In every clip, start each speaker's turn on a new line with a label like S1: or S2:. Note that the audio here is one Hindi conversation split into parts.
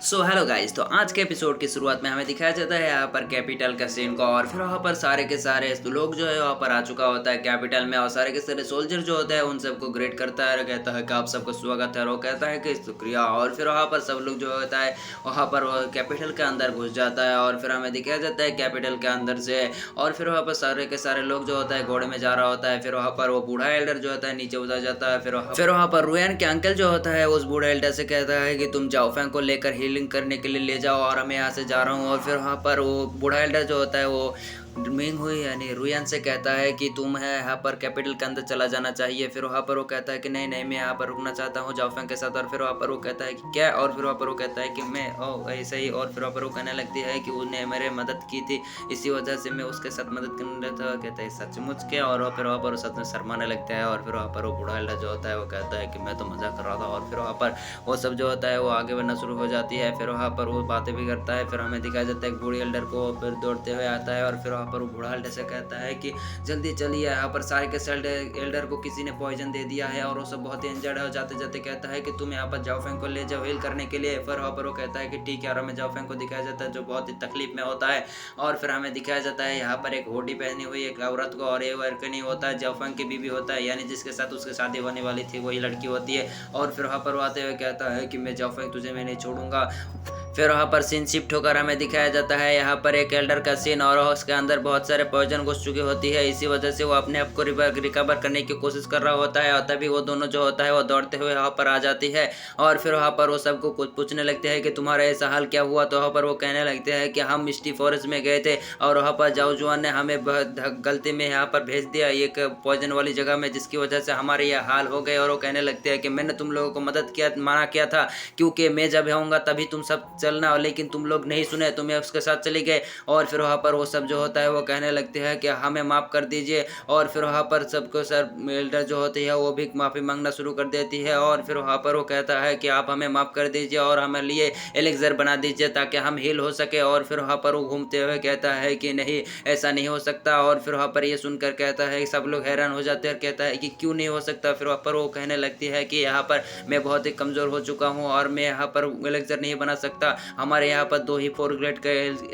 S1: सो हेलो गाइस, तो आज के एपिसोड की शुरुआत में हमें दिखाया जाता है यहाँ पर कैपिटल का सीन को। और फिर वहाँ पर सारे के सारे लोग जो है वहाँ पर आ चुका होता है कैपिटल में। और सारे के सारे सोल्जर जो होता है उन सबको ग्रेट करता है और कहता है कि आप सबको स्वागत है। और वो कहता है कि शुक्रिया। और फिर वहाँ पर सब लोग जो होता है वहाँ पर वो कैपिटल के अंदर घुस जाता है। और फिर हमें दिखाया जाता है कैपिटल के अंदर से। और फिर वहाँ पर सारे के सारे लोग जो होता है घोड़े में जा रहा होता है। फिर वहाँ पर वो बूढ़ा एल्डर जो होता है नीचे उतर जाता है। फिर वहाँ पर रुयान के अंकल जो होता है उस बूढ़ा एल्डर से कहता है कि तुम जाओफेंग को लेकर हीलिंग करने के लिए ले जाओ और मैं यहाँ से जा रहा हूँ। और फिर वहाँ पर वो बूढ़ा एल्डर जो होता है वो मिंग हुई यानी रुयान से कहता है कि तुम है यहाँ पर कैपिटल के अंदर चला जाना चाहिए। फिर वहाँ पर वो कहता है कि नहीं नहीं, मैं यहाँ पर रुकना चाहता हूँ जाओफेंग के साथ। और फिर वहाँ पर वो कहता है कि क्या। और फिर वहाँ पर वो कहता है कि मैं ऐसे ही। और फिर वहाँ पर वो कहने लगती है कि उसने मेरे मदद की थी, इसी वजह से मैं उसके साथ मदद करने था। कहता है सचमुच क्या। और फिर वहाँ पर वो सच में शर्माने लगता है। और फिर वहाँ पर वो बूढ़ा एल्डर जो होता है वो कहता है कि मैं तो मजाक कर रहा था। और फिर वहाँ पर वो सब जो होता है वो आगे बढ़ना शुरू हो जाती है। फिर वहाँ पर वो बातें भी करता है। फिर हमें दिखाया जाता है कि बूढ़ी एल्डर को फिर दौड़ते हुए आता है। और फिर वहाँ पर वो बूढ़ा एल्डर से कहता है कि जल्दी चलिए, यहाँ पर सारे के एल्डर को किसी ने पॉइजन दे दिया है और वो सब बहुत ही इंजर्ड है। जाते जाते कहता है कि तुम यहाँ पर जाओफेंग को ले जाओ हील करने के लिए। फिर वहाँ पर वो कहता है कि ठीक है। और हमें जाओफेंग को दिखाया जाता है जो बहुत ही तकलीफ में होता है। और फिर हमें दिखाया जाता है यहाँ पर एक हुडी पहनी हुई एक औरत को। और ये वर्क नहीं होता है, जाओफेंग की बीवी होता है, यानी जिसके साथ उसकी शादी होने वाली थी वही लड़की होती है। और फिर वहाँ पर वो आते हुए कहता है कि मैं जाओफेंग तुझे मैं नहीं छोड़ूंगा। फिर वहाँ पर सीन शिफ्ट होकर हमें दिखाया जाता है यहाँ पर एक एल्डर का सीन। और उसके अंदर बहुत सारे पॉइजन घुस चुकी होती है, इसी वजह से वो अपने आप को रिकवर करने की कोशिश कर रहा होता है। और तभी वो दोनों जो होता है वो दौड़ते हुए वहाँ पर आ जाती है। और फिर वहाँ पर वो सबको कुछ पूछने लगते हैं कि तुम्हारा ऐसा हाल क्या हुआ। तो वहाँ पर वो कहने लगते हैं कि हम मिस्टी फॉरेस्ट में गए थे और वहाँ पर जाओ जुआन ने हमें गलती में यहाँ पर भेज दिया एक पॉइजन वाली जगह में, जिसकी वजह से हमारे ये हाल हो गए। और वो कहने लगते हैं कि मैंने तुम लोगों को मदद किया मना किया था, क्योंकि मैं जब आऊँगा तभी तुम सब चलना, लेकिन तुम लोग नहीं सुने, तुम्हें उसके साथ चले गए। और फिर वहाँ पर वो सब जो होता है वो कहने लगते हैं कि हमें माफ़ कर दीजिए। और फिर वहाँ पर सबको सर एल्डर जो होती है वो भी माफ़ी मांगना शुरू कर देती है। और फिर वहाँ पर वो कहता है कि आप हमें माफ़ कर दीजिए और हमें लिए एलेक्सर बना दीजिए ताकि हम हील हो सके। और फिर वहाँ पर वो घूमते हुए कहता है कि नहीं, ऐसा नहीं हो सकता। और फिर वहाँ पर ये सुनकर कहता है, सब लोग हैरान हो जाते हैं और कहता है कि क्यों नहीं हो सकता। फिर वहाँ पर वो कहने लगती है कि यहाँ पर मैं बहुत ही कमज़ोर हो चुका हूँ और मैं यहाँ पर एलेक्सर नहीं बना सकता। हमारे यहाँ पर 2 ही 4 ग्रेड का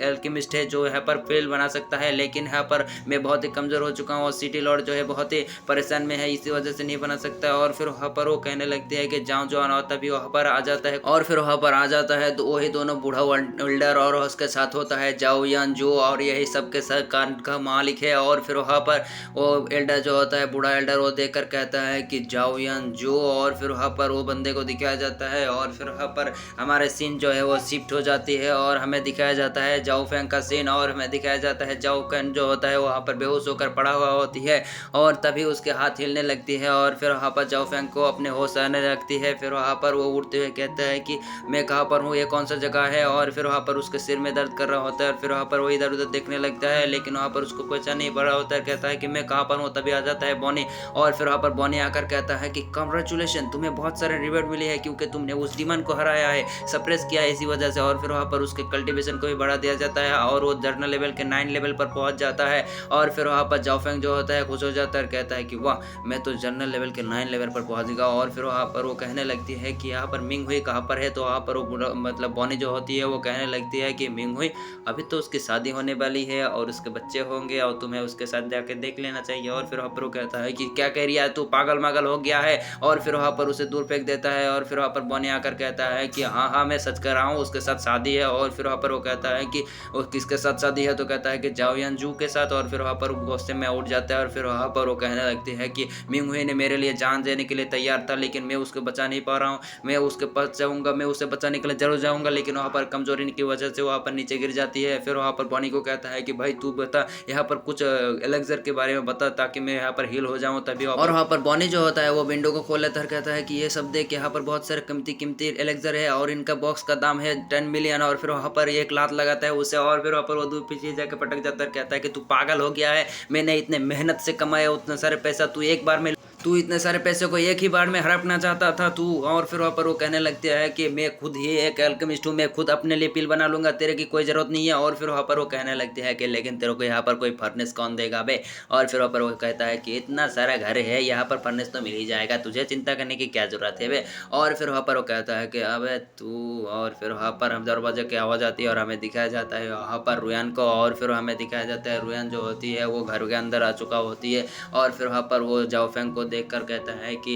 S1: एल्केमिस्ट है जो यहाँ पर फेल बना सकता है, लेकिन यहाँ पर मैं बहुत ही कमज़ोर हो चुका हूँ और सिटी लॉर्ड जो है बहुत ही परेशान में है, इसी वजह से नहीं बना सकता। और फिर वहाँ पर वो कहने लगते हैं कि जाओ जवान। और तभी वहाँ पर आ जाता है। और फिर वहाँ पर आ जाता है तो वही दोनों बूढ़ा एल्डर और उसके साथ होता है जाओ यान जो, और यही सबके सरकार का मालिक है। और फिर वहाँ पर वो एल्डर जो होता है बूढ़ा एल्डर वो देखकर कहता है कि जाओ यान जो। और फिर वहाँ पर वो बंदे को दिखाया जाता है। और फिर वहाँ पर हमारे सीन जो है वो शिफ्ट हो जाती है और हमें दिखाया जाता है जाओफेंग का सीन। और हमें दिखाया जाता है जाओफेंग जो होता है वहाँ पर बेहोश होकर पड़ा हुआ होती है और तभी उसके हाथ हिलने लगती है। और फिर वहाँ पर जाओफेंग को अपने होश आने लगती है। फिर वहाँ पर वो उड़ते हुए कहता है कि मैं कहाँ पर हूँ, ये कौन सा जगह है। और फिर वहाँ पर उसके सिर में दर्द कर रहा होता है। और फिर वहाँ पर वो इधर उधर देखने लगता है, लेकिन वहाँ पर उसको पहचान नहीं पड़ रहा होता है। कहता है कि मैं कहाँ पर हूँ। तभी आ जाता है बॉनी। और फिर वहाँ पर बॉनी आकर कहता है कि कंग्रेचुलेशन, तुम्हें बहुत सारे रिवॉर्ड मिले हैं क्योंकि तुमने उस डीमन को हराया है, सप्रेस किया है इसी वजह से। और फिर वहाँ पर उसके कल्टीवेशन को भी बढ़ा दिया जाता है और वो जर्नल लेवल के 9 लेवल पर पहुंच जाता है। और फिर वहाँ पर जाओफेंग जो होता है खुश हो जाता है, कहता है कि वाह, मैं तो जर्नल लेवल के 9 लेवल पर पहुंच गया। और फिर वहाँ पर वो कहने लगती है कि यहाँ पर मिंग हुई कहाँ पर है। तो वहाँ पर वो मतलब बॉनी जो होती है वो कहने लगती है कि मिंग हुई अभी तो उसकी शादी होने वाली है और उसके बच्चे होंगे और तुम्हें उसके साथ जाके देख लेना चाहिए। और फिर वहाँ पर वो कहता है कि क्या कह रही है, तू पागल मागल हो गया है। और फिर वहाँ पर उसे दूर फेंक देता है। और फिर वहाँ पर बॉनी आकर कहता है कि हाँ हाँ मैं सच कह रहा हूँ, उसके साथ शादी है। और फिर वहाँ पर वो कहता है कि वो किसके साथ शादी है। तो कहता है कि जाओयान जू के साथ। और फिर वहाँ पर गुस्से में उठ जाता है। और फिर वहाँ पर वो कहने लगती है कि मिंग हुई ने मेरे लिए जान देने के लिए तैयार था, लेकिन मैं उसको बचा नहीं पा रहा हूँ। मैं उसके पास जाऊँगा, मैं उसे बचाने के लिए जरूर जाऊँगा, लेकिन वहाँ पर कमजोरी की वजह से वहाँ पर नीचे गिर जाती है। फिर वहाँ पर बॉनी को कहता है कि भाई तू बता यहाँ पर कुछ एलेक्सर के बारे में बता ताकि मैं यहाँ पर हील हो जाऊँ तभी। और वहाँ पर बॉनी जो होता है वो विंडो को खोल लेता है, कहता है कि ये सब देख यहाँ पर बहुत सारे कीमती एलेक्सर है और इनका बॉक्स का दाम है 10 मिलियन। और फिर वहाँ पर एक लात लगाता है उसे और फिर वहाँ पर वो दूर पीछे जाकर पटक जाता है, कहता है कि तू पागल हो गया है, मैंने इतने मेहनत से कमाया उतना सारे पैसा तू एक बार में तू इतने सारे पैसे को एक ही बार में हड़पना चाहता था तू। और फिर वहाँ पर वो कहने लगते हैं कि मैं खुद ही एक अल्केमिस्ट हूँ, मैं खुद अपने लिए पिल बना लूंगा, तेरे की कोई ज़रूरत नहीं है। और फिर वहाँ पर वो कहने लगते हैं कि लेकिन तेरे को यहाँ पर कोई फर्नेस कौन देगा बे। और फिर वहाँ पर वो कहता है कि इतना सारा घर है, यहाँ पर फर्नेस तो मिल ही जाएगा, तुझे चिंता करने की क्या ज़रूरत है बे। और फिर वहाँ पर वो कहता है कि अबे तू। और फिर वहाँ पर हम दरवाजे की आवाज़ आती है और हमें दिखाया जाता है वहाँ पर रुयान को। और फिर हमें दिखाया जाता है रुयान जो होती है वो घर के अंदर आ चुका होती है। और फिर वहाँ पर वो जाओफेंग को देख कर कहता है कि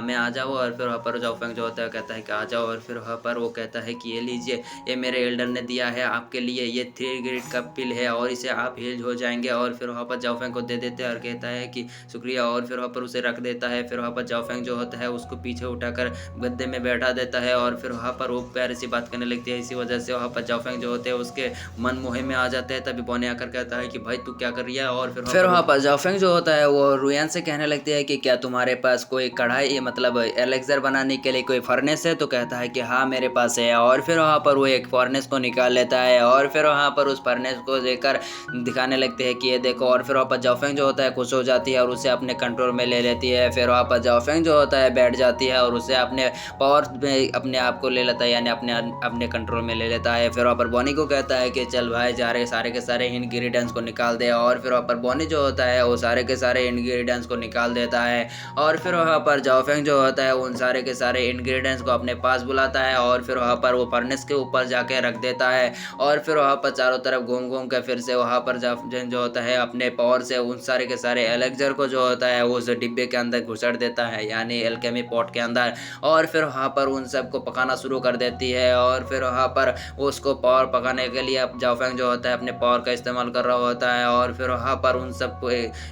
S1: मैं आ जाओ। और फिर वहाँ पर जाओफेंग जो होता है कहता है कि आ जाओ। और फिर वहाँ पर वो कहता है कि ये लीजिए, ये मेरे एल्डर ने दिया है आपके लिए, ये 3 ग्रेड का पिल है और इसे आप हील हो जाएंगे। और फिर वहाँ पर जाओफेंग को दे देते हैं और कहता है कि शुक्रिया। और फिर वहाँ पर उसे रख देता है। फिर वहाँ पर जाओफेंग जो होता है उसको पीछे उठाकर गद्दे में बैठा देता है। और फिर वहाँ पर वो प्यारी सी बात करने लगती है। इसी वजह से वहाँ पर जाओफेंग जो होते हैं उसके मन मोहे में आ जाते हैं। तभी बॉनी आकर कहता है कि भाई तू क्या कर रही है। और फिर वहाँ पर जाओफेंग जो होता है वो रुयान से कहने लगती है कि क्या तुम्हारे पास कोई कढ़ाई मतलब एलेक्सर बनाने के लिए कोई फर्नेस है। तो कहता है कि हाँ मेरे पास है। और फिर वहाँ पर वो एक फर्नेस को निकाल लेता है। और फिर वहाँ पर उस फर्नेस को देकर दिखाने लगते हैं कि ये देखो। और फिर वहाँ पर जाओफेंग जो होता है खुश हो जाती है और उसे अपने कंट्रोल में ले लेती है। फिर वहाँ पर जाओफेंग जो होता है बैठ जाती है और उसे अपने पावर में अपने आप को ले लेता है, यानी अपने अपने कंट्रोल में ले लेता है। फिर वहाँ पर बॉनी को कहता है कि चल भाई जा रहे सारे के सारे इंग्रेडिएंट्स को निकाल दे। और फिर वहाँ पर बॉनी जो होता है वो सारे के सारे इंग्रेडिएंट्स को निकाल देता है। और फिर वहाँ पर जाओफेंग जो होता है उन सारे के सारे इंग्रेडिएंट्स को अपने पास बुलाता है। और फिर वहाँ पर वो फर्नेस के ऊपर जाके रख देता है। और फिर वहाँ पर चारों तरफ घूम घूम के फिर से वहाँ पर जो होता है अपने पावर से उन सारे के सारे एलेक्सर को जो होता है वो उस डिब्बे के अंदर घुसड़ देता है, यानी एल्केमी पॉट के अंदर। और फिर वहाँ पर उन सबको पकाना शुरू कर देती है। और फिर वहाँ पर उसको पावर पकाने के लिए अब जाओफेंग जो होता है अपने पावर का इस्तेमाल कर रहा होता है। और फिर वहाँ पर उन सब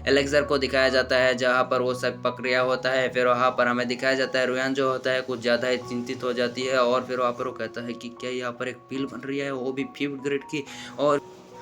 S1: एलेक्सर को दिखाया जाता है जहाँ पर वो सब प्रक्रिया होता है। फिर वहाँ पर हमें दिखाया जाता है रुयान जो होता है कुछ ज़्यादा ही चिंतित हो जाती है। और फिर वहाँ पर वो कहता है कि क्या यहाँ पर एक पिल बन रही है, वो भी 5th ग्रेड की। और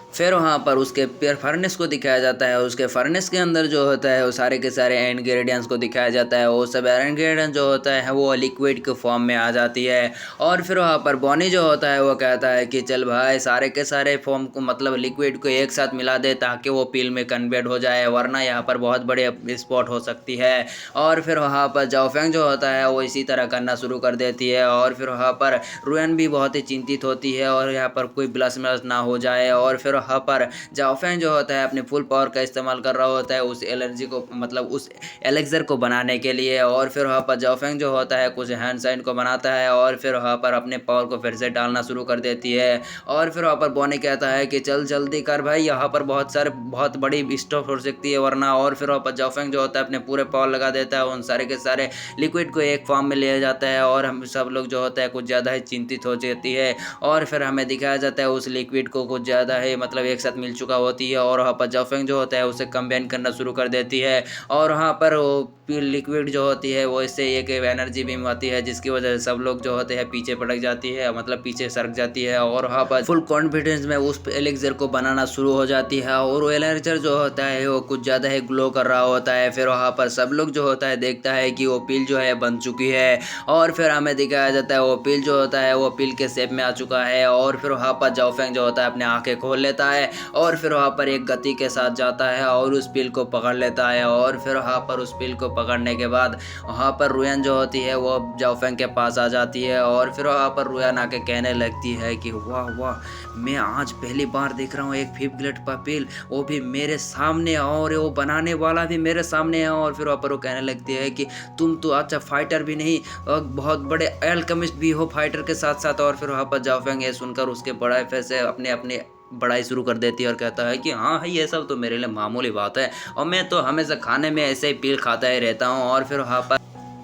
S1: फिर वहाँ पर उसके फर्नेस को दिखाया जाता है। उसके फर्नेस के अंदर जो होता है वो सारे के सारे इंग्रेडिएंट्स को दिखाया जाता है। वो सब इंग्रेडिएंट्स जो होता है वो लिक्विड के फॉर्म में आ जाती है। और फिर वहाँ पर बॉनी जो होता है वो कहता है कि चल भाई सारे के सारे फॉर्म को मतलब लिक्विड को एक साथ मिला दे ताकि वो पिल में कन्वर्ट हो जाए, वरना यहाँ पर बहुत बड़े स्पॉट हो सकती है। और फिर वहाँ पर जाओफेंग जो होता है वो इसी तरह करना शुरू कर देती है। और फिर वहाँ पर रुयान भी बहुत ही चिंतित होती है और यहाँ पर कोई ब्लस मलस ना हो जाए। और फिर वहाँ पर जाओफेंग जो होता है अपने फुल पावर का इस्तेमाल कर रहा होता है उस एलर्जी को मतलब उस एलेक्सर को बनाने के लिए। और फिर वहाँ पर जाओफेंग जो होता है कुछ हैंड साइन को बनाता है और फिर वहाँ पर अपने पावर को फिर से डालना शुरू कर देती है। और फिर वहाँ पर बॉनी कहता है कि चल जल्दी कर भाई, यहाँ पर बहुत बड़ी स्टॉप हो सकती है वरना। और फिर वहाँ पर जाओफेंग जो होता है अपने पूरे पावर लगा देता है, उन सारे के सारे लिक्विड को एक फॉर्म में ले जाता है। और हम सब लोग जो होता है कुछ ज़्यादा ही चिंतित हो जाती है। और फिर हमें दिखाया जाता है उस लिक्विड को कुछ ज़्यादा ही मतलब एक साथ मिल चुका होती है। और वहाँ पर जाओफेंग जो होता है उसे कंबाइन करना शुरू कर देती है। और वहाँ पर वो लिक्विड जो होती है वो इससे एक एनर्जी बीम आती है जिसकी वजह से सब लोग जो होते हैं पीछे पटक जाती है, मतलब पीछे सरक जाती है। और वहाँ पर फुल कॉन्फिडेंस में उस एलेक्सर को बनाना शुरू हो जाती है। और वो एलेक्सर जो होता है वो कुछ ज़्यादा ही ग्लो कर रहा होता है। फिर वहाँ पर सब लोग जो होता है देखता है कि वो पिल जो है बन चुकी है। और फिर हमें दिखाया जाता है वो पिल जो होता है वो पिल के शेप में आ चुका है। और फिर वहाँ पर जाओफेंग जो होता है अपने आंखें खोल लेता है और फिर वहाँ पर एक गति के साथ जाता है और उस पिल को पकड़ लेता है। और फिर वहाँ पर उस पिल को पकड़ने के बाद वहाँ पर रुयान जो होती है वो जाओफेंग के पास आ जाती है। और फिर वहाँ पर रुयान आके कहने लगती है कि वाह वाह, मैं आज पहली बार देख रहा हूँ एक 5th ग्रेड का पिल, वो भी मेरे सामने, और वो बनाने वाला भी मेरे सामने है। और फिर वहाँ पर वो कहने लगती है कि तुम तो अच्छा फाइटर भी नहीं, बहुत बड़े एल्केमिस्ट भी हो फाइटर के साथ साथ। और फिर वहाँ पर जाओफेंग ये सुनकर उसके बड़ा से अपने अपने बड़ाई शुरू कर देती है और कहता है कि हाँ है ये सब तो मेरे लिए मामूली बात है और मैं तो हमेशा खाने में ऐसे ही पिल खाता ही रहता हूँ।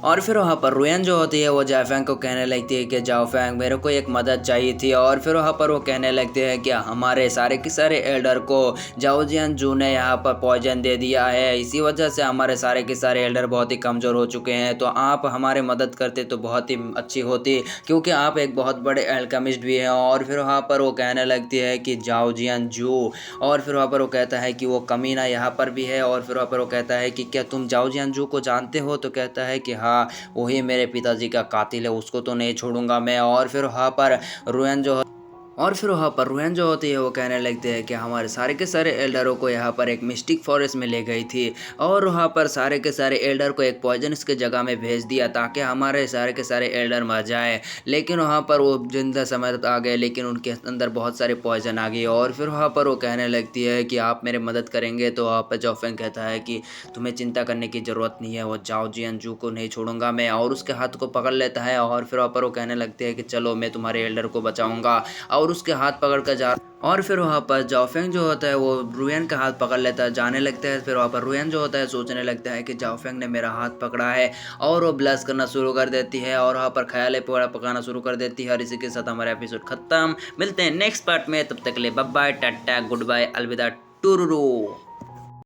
S1: और फिर वहाँ पर रुयान जो होती है वो जाओफेंग को कहने लगती है कि जाओफेंग मेरे को एक मदद चाहिए थी। और फिर वहाँ पर वो कहने लगते हैं कि हमारे सारे के सारे एल्डर को जाओजियन जू ने यहाँ पर पॉइजन दे दिया है, इसी वजह से हमारे सारे के सारे एल्डर बहुत ही कमज़ोर हो चुके हैं। तो आप हमारे मदद करते तो बहुत ही अच्छी होती क्योंकि आप एक बहुत बड़े एल्केमिस्ट भी हैं। और फिर वहाँ पर वो कहने लगती है कि जाओजियन जू। और फिर वहाँ पर वो कहता है कि वो कमीना यहाँ पर भी है। और फिर वहाँ पर वो कहता है कि क्या तुम जाओजियन जू को जानते हो। तो कहता है कि हाँ वही मेरे पिताजी का कातिल है, उसको तो नहीं छोड़ूंगा मैं। और फिर वहाँ पर रुयान जो और फिर वहाँ पर रूहन जो होती है वो कहने लगते हैं कि हमारे सारे के सारे एल्डरों को यहाँ पर एक मिस्टिक फॉरेस्ट में ले गई थी और वहाँ पर सारे के सारे एल्डर को एक पॉइजनस के जगह में भेज दिया ताकि हमारे सारे के सारे एल्डर मर जाए। लेकिन वहाँ पर वो जिंदा समय आ गए लेकिन उनके अंदर बहुत सारे पॉइजन आ गई और फिर वहाँ पर वो कहने लगती है कि आप मेरे मदद करेंगे। तो वहाँ पर जाओफेंग कहता है कि तुम्हें चिंता करने की ज़रूरत नहीं है, वो जाओ जियनजू को नहीं छोड़ूंगा मैं, और उसके हाथ को पकड़ लेता है और फिर वहाँ पर वो कहने लगते हैं कि चलो मैं तुम्हारे एल्डर को बचाऊंगा और उसके हाथ पकड़ कर जा। और फिर वहाँ पर जाओफेंग जो होता है वो रुयन का हाथ पकड़ लेता है, जाने लगता है। फिर वहाँ पर रुयन जो होता है सोचने लगता है कि जाओफेंग ने मेरा हाथ पकड़ा है और वो ब्लश करना शुरू कर देती है और वहाँ पर ख्याल पूरा पकाना शुरू कर देती है। और इसी के साथ हमारा एपिसोड खत्म। मिलते हैं नेक्स्ट पार्ट में, तब तक के लिए bye bye, tata, goodbye, अलविदा, टुरुरु।